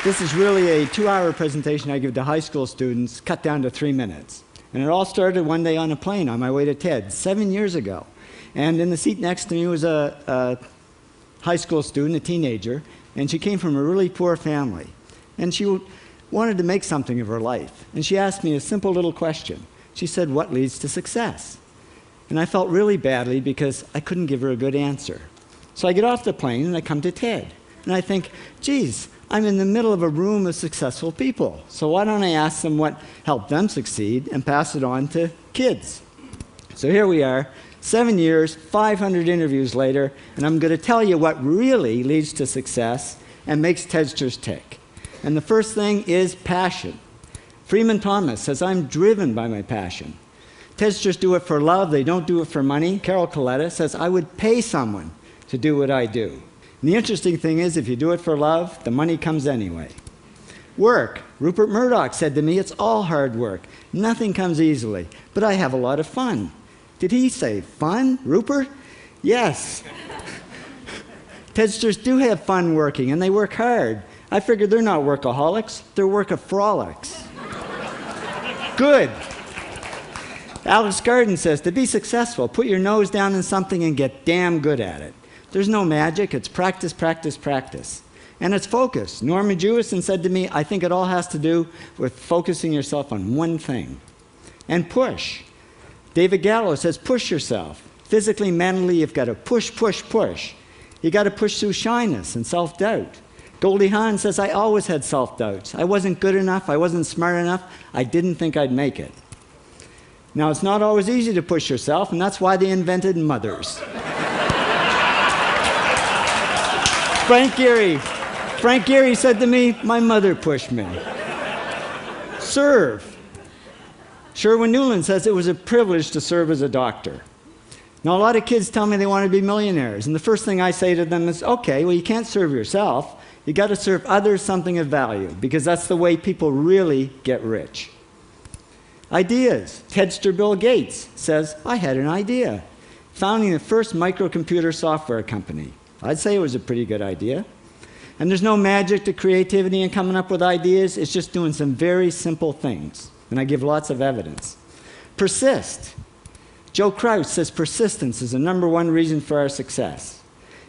This is really a 2-hour presentation I give to high school students, cut down to 3 minutes. And it all started one day on a plane on my way to TED, 7 years ago. And in the seat next to me was a high school student, a teenager, and she came from a really poor family. And she wanted to make something of her life. And she asked me a simple little question. She said, "What leads to success?" And I felt really badly because I couldn't give her a good answer. So I get off the plane and I come to TED. And I think, geez, I'm in the middle of a room of successful people. So why don't I ask them what helped them succeed and pass it on to kids? So here we are, 7 years, 500 interviews later, and I'm going to tell you what really leads to success and makes TEDsters tick. And the first thing is passion. Freeman Thomas says, "I'm driven by my passion." TEDsters do it for love, they don't do it for money. Carol Coletta says, "I would pay someone to do what I do." And the interesting thing is, if you do it for love, the money comes anyway. Work. Rupert Murdoch said to me, "It's all hard work. Nothing comes easily, but I have a lot of fun." Did he say fun, Rupert? Yes. TEDsters do have fun working, and they work hard. I figure they're not workaholics, they're workaholics. Good. Alex Garden says, "To be successful, put your nose down in something and get damn good at it." There's no magic, it's practice, practice, practice. And it's focus. Norman Jewison said to me, "I think it all has to do with focusing yourself on one thing." And push. David Gallo says, "Push yourself. Physically, mentally, you've got to push, push, push. You got to push through shyness and self-doubt." Goldie Hawn says, "I always had self-doubts. I wasn't good enough, I wasn't smart enough, I didn't think I'd make it." Now, it's not always easy to push yourself, and that's why they invented mothers. Frank Gehry said to me, "My mother pushed me." Serve. Sherwin Nuland says, "It was a privilege to serve as a doctor." Now, a lot of kids tell me they want to be millionaires, and the first thing I say to them is, okay, well, you can't serve yourself. You got to serve others something of value, because that's the way people really get rich. Ideas. TEDster Bill Gates says, "I had an idea. Founding the first microcomputer software company. I'd say it was a pretty good idea." And there's no magic to creativity and coming up with ideas. It's just doing some very simple things. And I give lots of evidence. Persist. Joe Kraus says persistence is the #1 reason for our success.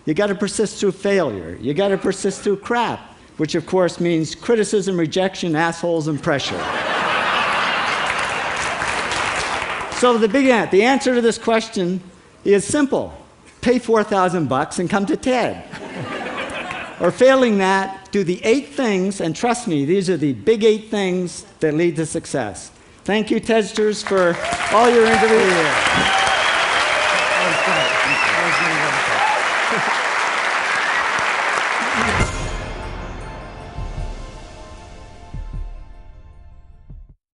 You got to persist through failure. You got to persist through crap, which of course means criticism, rejection, assholes, and pressure. So the answer to this question is simple. Pay $4,000 and come to TED. Or failing that, do the 8 things, and trust me, these are the big 8 things that lead to success. Thank you, TEDsters, for all your interviews.